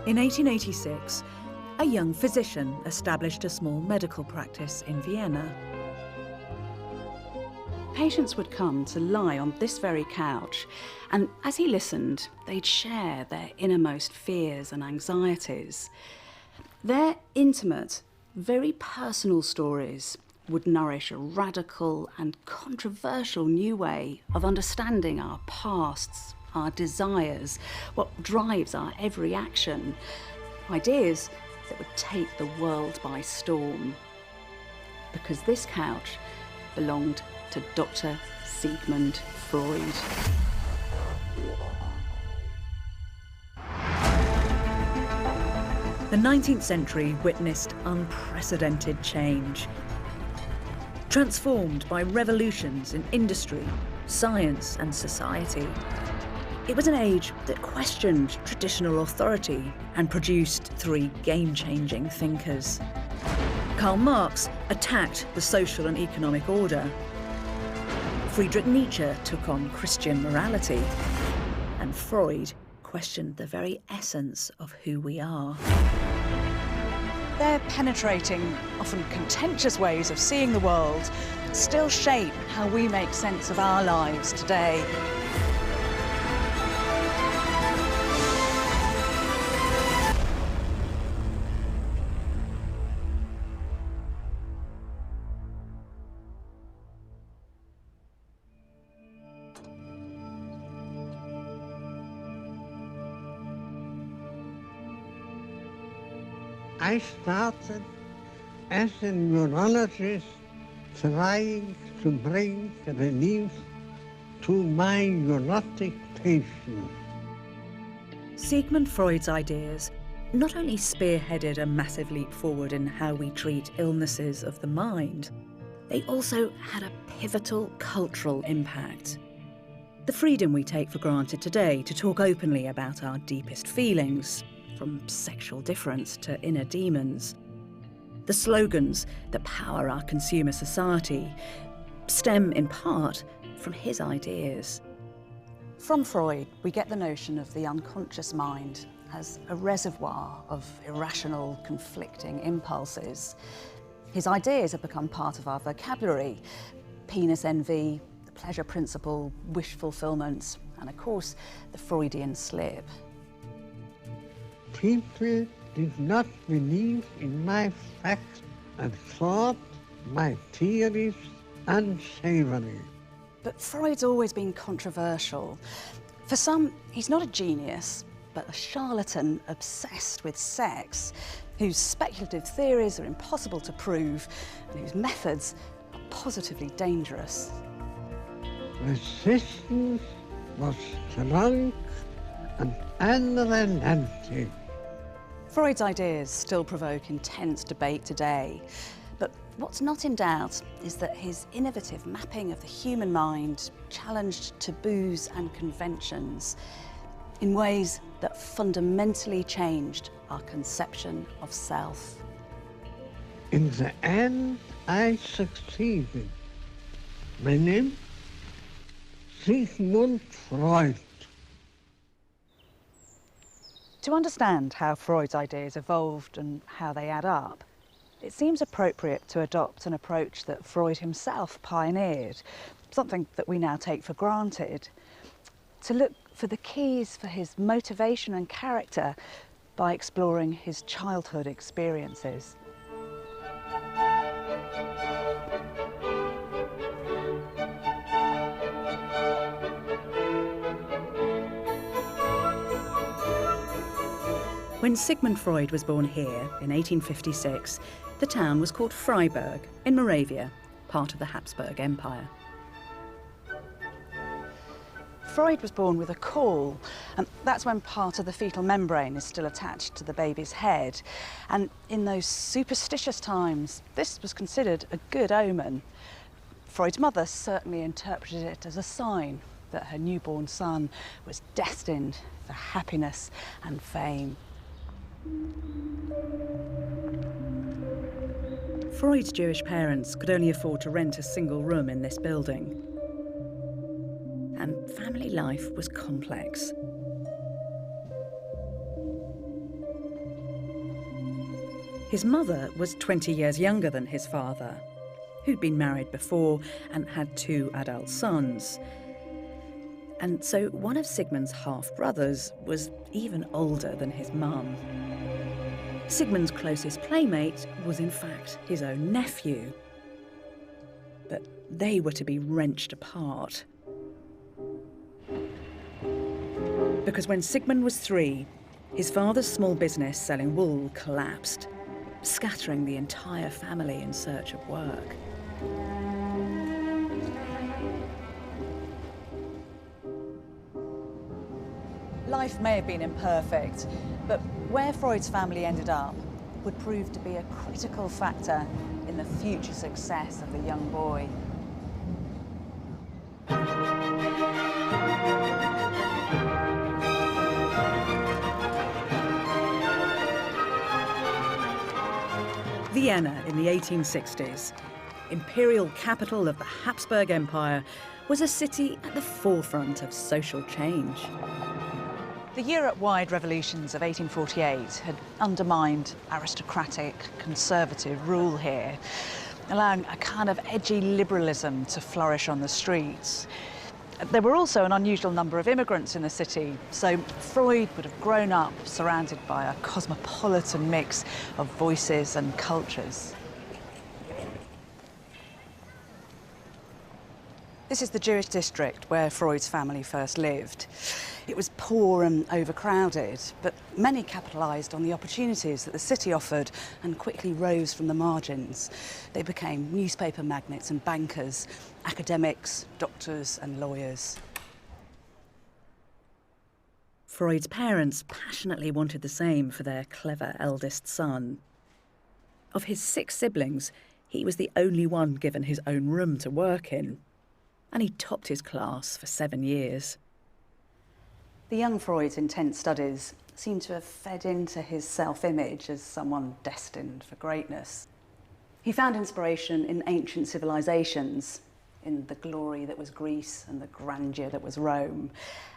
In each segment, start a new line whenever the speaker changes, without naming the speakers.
In 1886, a young physician established a small medical practice in Vienna. Patients would come to lie on this very couch, and as he listened, they'd share their innermost fears and anxieties. Their intimate, very personal stories would nourish a radical and controversial new way of understanding our pasts, our desires, what drives our every action, ideas that would take the world by storm. Because this couch belonged to Dr. Sigmund Freud. The 19th century witnessed unprecedented change. Transformed by revolutions in industry, science and society. It was an age that questioned traditional authority and produced three game-changing thinkers. Karl Marx attacked the social and economic order. Friedrich Nietzsche took on Christian morality. And Freud questioned the very essence of who we are. Their penetrating, often contentious ways of seeing the world still shape how we make sense of our lives today.
I started as a neurologist trying to bring relief to my neurotic patients.
Sigmund Freud's ideas not only spearheaded a massive leap forward in how we treat illnesses of the mind, they also had a pivotal cultural impact. The freedom we take for granted today to talk openly about our deepest feelings, from sexual difference to inner demons. The slogans that power our consumer society stem in part from his ideas. From Freud, we get the notion of the unconscious mind as a reservoir of irrational, conflicting impulses. His ideas have become part of our vocabulary: penis envy, the pleasure principle, wish fulfillment, and of course, the Freudian slip.
People did not believe in my facts and thought my theories unsavory.
But Freud's always been controversial. For some, he's not a genius, but a charlatan obsessed with sex, whose speculative theories are impossible to prove and whose methods are positively dangerous.
Resistance was strong and unrelenting.
Freud's ideas still provoke intense debate today, but what's not in doubt is that his innovative mapping of the human mind challenged taboos and conventions in ways that fundamentally changed our conception of self.
In the end, I succeeded. My name? Sigmund Freud.
To understand how Freud's ideas evolved and how they add up, it seems appropriate to adopt an approach that Freud himself pioneered, something that we now take for granted, to look for the keys for his motivation and character by exploring his childhood experiences. When Sigmund Freud was born here in 1856, the town was called Freiburg in Moravia, part of the Habsburg Empire. Freud was born with a caul, and that's when part of the fetal membrane is still attached to the baby's head. And in those superstitious times, this was considered a good omen. Freud's mother certainly interpreted it as a sign that her newborn son was destined for happiness and fame. Freud's Jewish parents could only afford to rent a single room in this building. And family life was complex. His mother was 20 years younger than his father, who'd been married before and had 2 adult sons. And so one of Sigmund's half-brothers was even older than his mum. Sigmund's closest playmate was in fact his own nephew. But they were to be wrenched apart. Because when Sigmund was 3, his father's small business selling wool collapsed, scattering the entire family in search of work. Life may have been imperfect, but where Freud's family ended up would prove to be a critical factor in the future success of the young boy. Vienna in the 1860s, imperial capital of the Habsburg Empire, was a city at the forefront of social change. The Europe-wide revolutions of 1848 had undermined aristocratic, conservative rule here, allowing a kind of edgy liberalism to flourish on the streets. There were also an unusual number of immigrants in the city, so Freud would have grown up surrounded by a cosmopolitan mix of voices and cultures. This is the Jewish district where Freud's family first lived. It was poor and overcrowded, but many capitalised on the opportunities that the city offered and quickly rose from the margins. They became newspaper magnates and bankers, academics, doctors and lawyers. Freud's parents passionately wanted the same for their clever eldest son. Of his 6 siblings, he was the only one given his own room to work in, and he topped his class for 7 years. The young Freud's intense studies seem to have fed into his self-image as someone destined for greatness. He found inspiration in ancient civilizations, in the glory that was Greece and the grandeur that was Rome.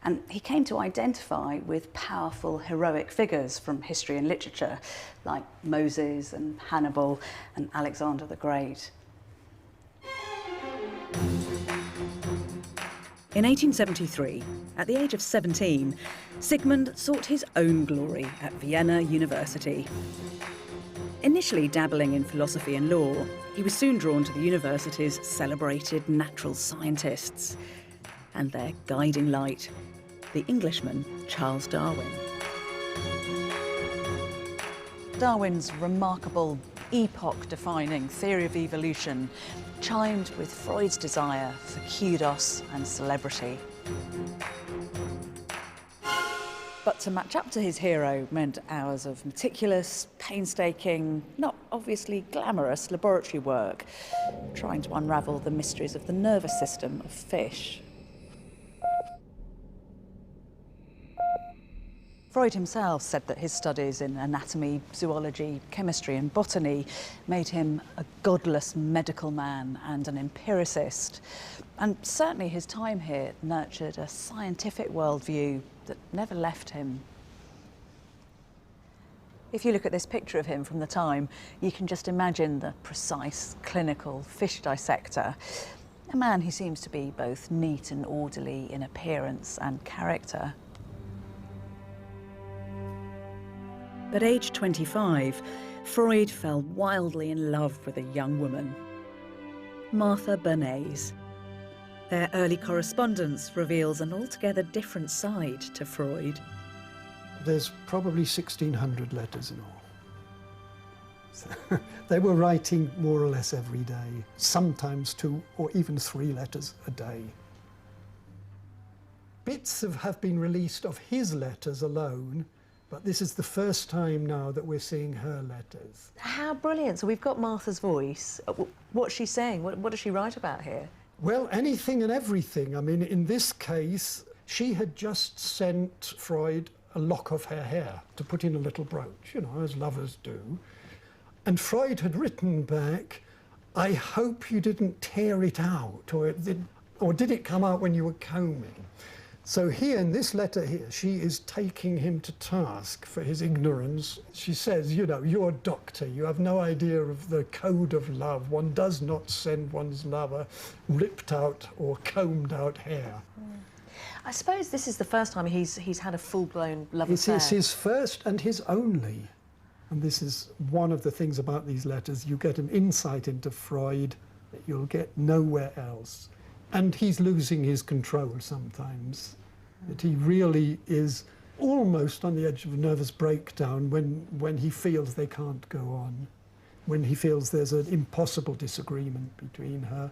And he came to identify with powerful, heroic figures from history and literature, like Moses and Hannibal and Alexander the Great. In 1873, at the age of 17, Sigmund sought his own glory at Vienna University. Initially dabbling in philosophy and law, he was soon drawn to the university's celebrated natural scientists and their guiding light, the Englishman Charles Darwin. Darwin's remarkable, epoch-defining theory of evolution chimed with Freud's desire for kudos and celebrity. But to match up to his hero meant hours of meticulous, painstaking, not obviously glamorous laboratory work, trying to unravel the mysteries of the nervous system of fish. Freud himself said that his studies in anatomy, zoology, chemistry and botany made him a godless medical man and an empiricist. And certainly his time here nurtured a scientific worldview that never left him. If you look at this picture of him from the time, you can just imagine the precise, clinical fish dissector, a man who seems to be both neat and orderly in appearance and character. At age 25, Freud fell wildly in love with a young woman, Martha Bernays. Their early correspondence reveals an altogether different side to Freud.
There's probably 1,600 letters in all. They were writing more or less every day, sometimes 2 or even 3 letters a day. Bits have been released of his letters alone, but this is the first time now that we're seeing her letters.
How brilliant. So we've got Martha's voice. What's she saying? What does she write about here?
Well, anything and everything. I mean, in this case, she had just sent Freud a lock of her hair to put in a little brooch, you know, as lovers do. And Freud had written back, "I hope you didn't tear it out, or did it come out when you were combing?" So here, in this letter here, she is taking him to task for his ignorance. She says, you know, you're a doctor, you have no idea of the code of love. One does not send one's lover ripped out or combed out hair.
I suppose this is the first time he's had a full-blown love affair.
It's his first and his only. And this is one of the things about these letters. You get an insight into Freud that you'll get nowhere else. And he's losing his control sometimes. That he really is almost on the edge of a nervous breakdown when he feels they can't go on, when he feels there's an impossible disagreement between her.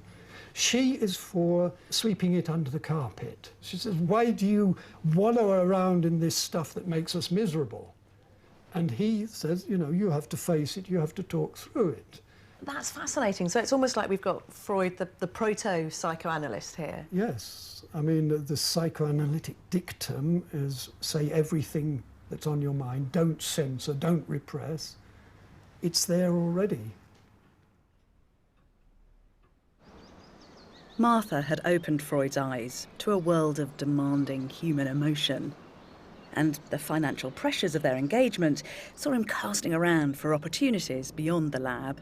She is for sweeping it under the carpet. She says, why do you wallow around in this stuff that makes us miserable? And he says, you know, you have to face it, you have to talk through it.
That's fascinating. So it's almost like we've got Freud, the proto-psychoanalyst here.
Yes. I mean, the psychoanalytic dictum is say everything that's on your mind, don't censor, don't repress. It's there already.
Martha had opened Freud's eyes to a world of demanding human emotion, and the financial pressures of their engagement saw him casting around for opportunities beyond the lab.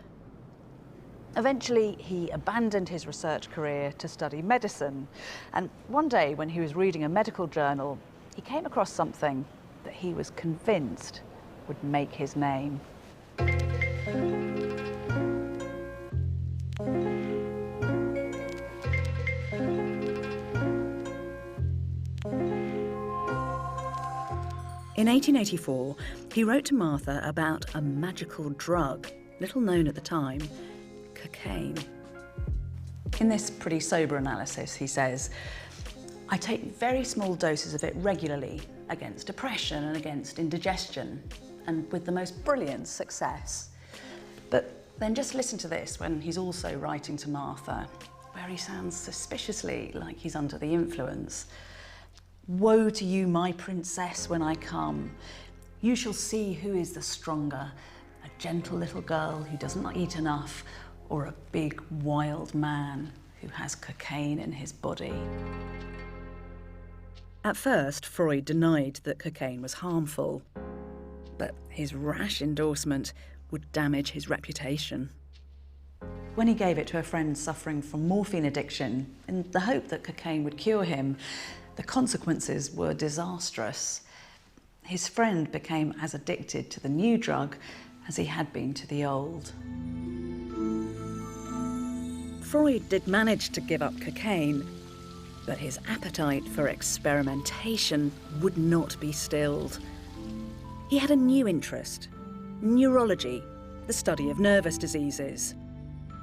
Eventually, he abandoned his research career to study medicine. And one day, when he was reading a medical journal, he came across something that he was convinced would make his name.
In 1884, he wrote to Martha about a magical drug, little known at the time, cocaine.
In this pretty sober analysis, he says, I take very small doses of it regularly against depression and against indigestion, and with the most brilliant success. But then just listen to this when he's also writing to Martha, where he sounds suspiciously like he's under the influence. Woe to you, my princess, when I come. You shall see who is the stronger, a gentle little girl who does not eat enough, or a big, wild man who has cocaine in his body.
At first, Freud denied that cocaine was harmful, but his rash endorsement would damage his reputation.
When he gave it to a friend suffering from morphine addiction, in the hope that cocaine would cure him, the consequences were disastrous. His friend became as addicted to the new drug as he had been to the old.
Freud did manage to give up cocaine, but his appetite for experimentation would not be stilled. He had a new interest, neurology, the study of nervous diseases.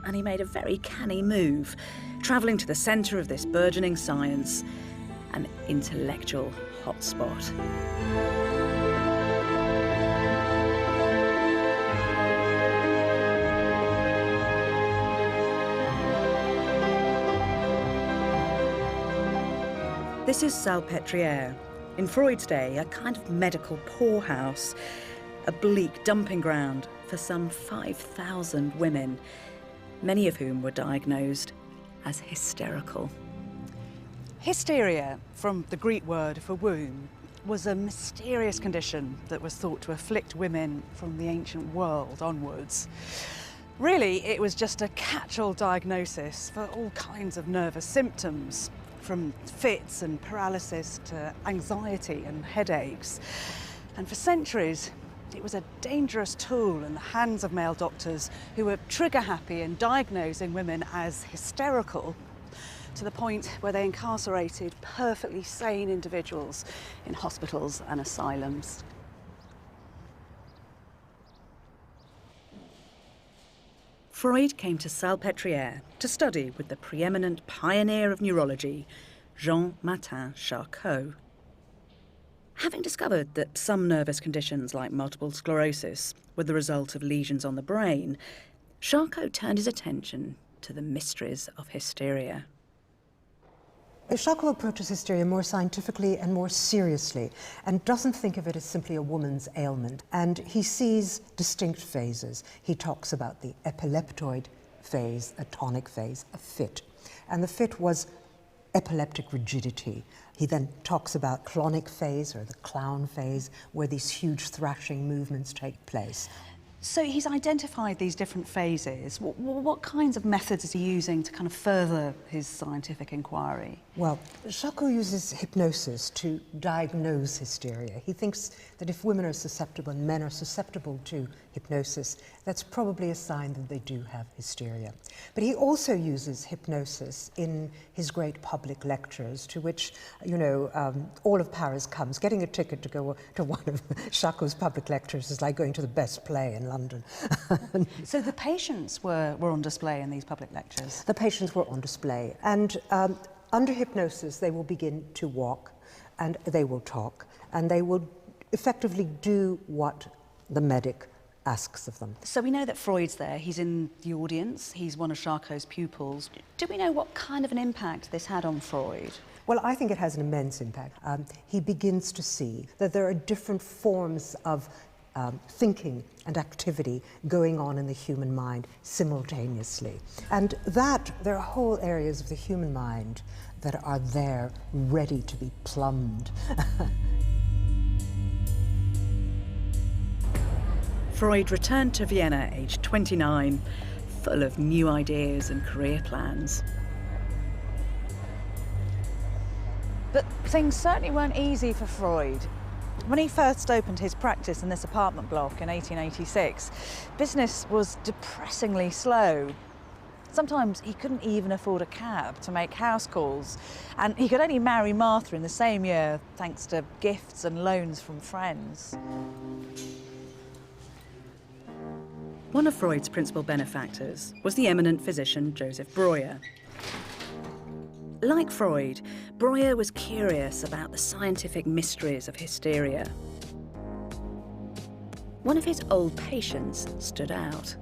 And he made a very canny move, travelling to the centre of this burgeoning science, an intellectual hotspot. This is Salpêtrière, in Freud's day, a kind of medical poorhouse, a bleak dumping ground for some 5,000 women, many of whom were diagnosed as hysterical.
Hysteria, from the Greek word for womb, was a mysterious condition that was thought to afflict women from the ancient world onwards. Really, it was just a catch-all diagnosis for all kinds of nervous symptoms, from fits and paralysis to anxiety and headaches. And for centuries, it was a dangerous tool in the hands of male doctors who were trigger-happy in diagnosing women as hysterical, to the point where they incarcerated perfectly sane individuals in hospitals and asylums.
Freud came to Salpêtrière to study with the preeminent pioneer of neurology, Jean-Martin Charcot. Having discovered that some nervous conditions like multiple sclerosis were the result of lesions on the brain, Charcot turned his attention to the mysteries of hysteria.
Charcot approaches hysteria more scientifically and more seriously and doesn't think of it as simply a woman's ailment. And he sees distinct phases. He talks about the epileptoid phase, a tonic phase, a fit. And the fit was epileptic rigidity. He then talks about clonic phase, or the clown phase, where these huge thrashing movements take place.
So he's identified these different phases. What kinds of methods is he using to kind of further his scientific inquiry?
Well, Charcot uses hypnosis to diagnose hysteria. He thinks that if women are susceptible and men are susceptible to hypnosis, that's probably a sign that they do have hysteria. But he also uses hypnosis in his great public lectures, to which, you know, all of Paris comes. Getting a ticket to go to one of Charcot's public lectures is like going to the best play in London.
So the patients were on display in these public lectures?
The patients were on display, and under hypnosis they will begin to walk, and they will talk, and they will effectively do what the medic asks of them.
So we know that Freud's there, he's in the audience, he's one of Charcot's pupils. Do we know what kind of an impact this had on Freud?
Well, I think it has an immense impact. He begins to see that there are different forms of thinking and activity going on in the human mind simultaneously. And that there are whole areas of the human mind that are there ready to be plumbed.
Freud returned to Vienna aged 29, full of new ideas and career plans.
But things certainly weren't easy for Freud. When he first opened his practice in this apartment block in 1886, business was depressingly slow. Sometimes he couldn't even afford a cab to make house calls, and he could only marry Martha in the same year thanks to gifts and loans from friends.
One of Freud's principal benefactors was the eminent physician Joseph Breuer. Like Freud, Breuer was curious about the scientific mysteries of hysteria. One of his old patients stood out.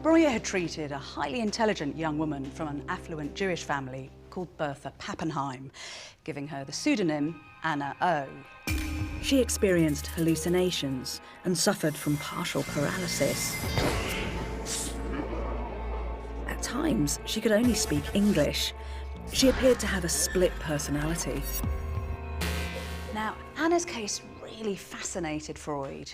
Breuer had treated a highly intelligent young woman from an affluent Jewish family called Bertha Pappenheim, giving her the pseudonym Anna O.
She experienced hallucinations and suffered from partial paralysis. At times, she could only speak English. She appeared to have a split personality.
Now, Anna's case really fascinated Freud,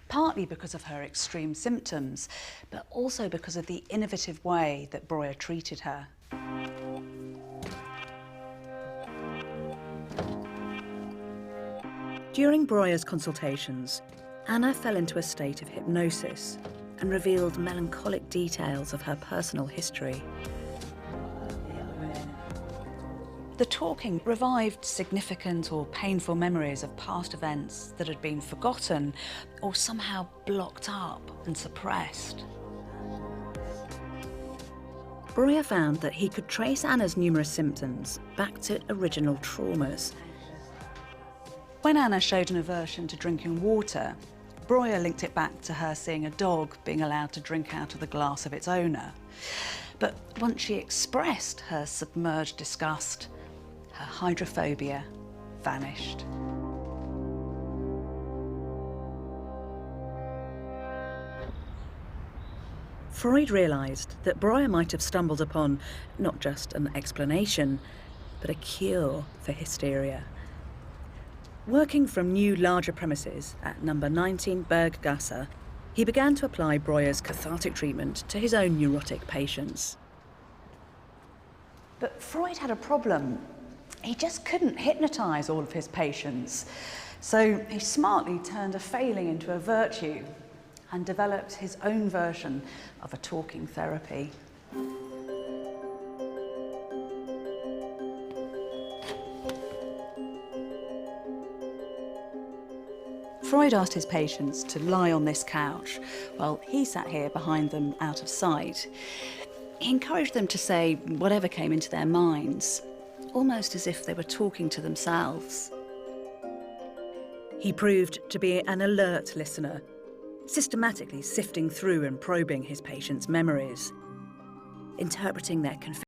partly because of her extreme symptoms, but also because of the innovative way that Breuer treated her.
During Breuer's consultations, Anna fell into a state of hypnosis and revealed melancholic details of her personal history.
The talking revived significant or painful memories of past events that had been forgotten or somehow blocked up and suppressed.
Breuer found that he could trace Anna's numerous symptoms back to original traumas.
When Anna showed an aversion to drinking water, Breuer linked it back to her seeing a dog being allowed to drink out of the glass of its owner. But once she expressed her submerged disgust, her hydrophobia vanished.
Freud realised that Breuer might have stumbled upon not just an explanation, but a cure for hysteria. Working from new, larger premises at number 19 Berggasse, he began to apply Breuer's cathartic treatment to his own neurotic patients.
But Freud had a problem. He just couldn't hypnotise all of his patients. So he smartly turned a failing into a virtue and developed his own version of a talking therapy. Freud asked his patients to lie on this couch while he sat here behind them out of sight. He encouraged them to say whatever came into their minds, almost as if they were talking to themselves.
He proved to be an alert listener, systematically sifting through and probing his patients' memories, interpreting their confessions